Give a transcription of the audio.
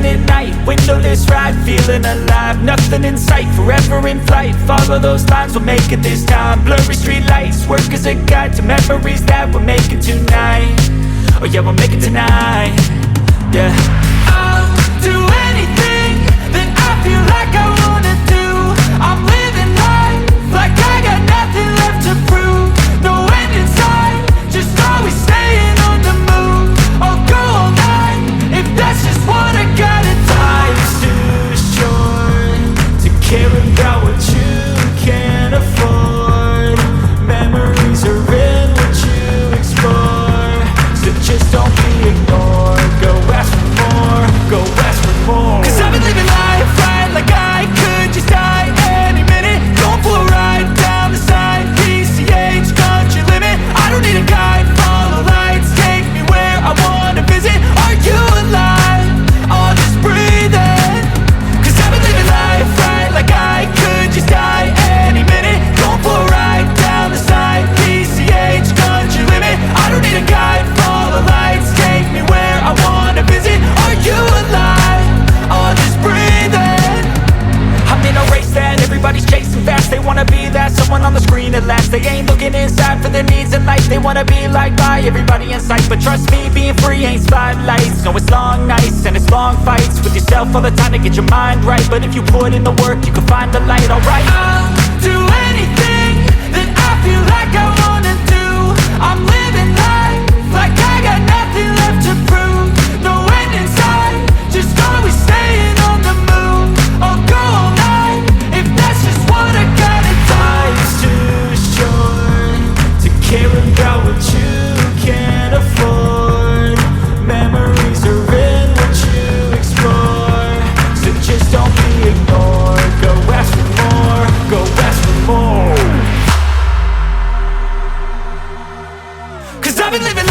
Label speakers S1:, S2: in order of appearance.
S1: at night, windowless ride, feeling alive. Nothing in sight, forever in flight. Follow those lines, we'll make it this time. Blurry street lights, work as a guide to memories that we're making tonight. Oh yeah, we'll make it tonight. Yeah, I'll do anything that I feel like I wanna do. I'm living life like I got nothing left to prove. No end in sight, just always staying on the move. I'll go all night if that's just what I gotta do. Life's too short to care about what you can't afford. Memories are in what you explore, so just don't be ignored. Go ask for more, go ask for more. Cause I've been living life right like I could just die any minute. Going for a ride down the side, PCH, country limit. I don't need a guide, follow lights, take me where I wanna visit. Are you alive? Or just breathing? Cause I've been living life right like I could just die any minute. Going for a ride down the side, PCH, country limit. I don't need a guide, follow lights, take me where I wanna visit. Are you alive? Or just breathing? I'm in a race that everybody's chasing fast. They wanna be that someone on the screen at last. They ain't looking inside for their needs in life. They wanna be liked by everybody in sight. But trust me, being free ain't spotlights. No, it's long nights and it's long fights with yourself all the time to get your mind right. But if you put in the work, you can find the light, alright. I'll do anything that I feel like I wanna do. I'm living life like I got nothing left to prove. No end in sight, just always staying on the move. I'll go all night if that's just what I gotta do. Life's too short to care about what you can't afford. Memories are in what you explore, so just don't be ignored. Go ask for more, go ask for more. Cause I've been living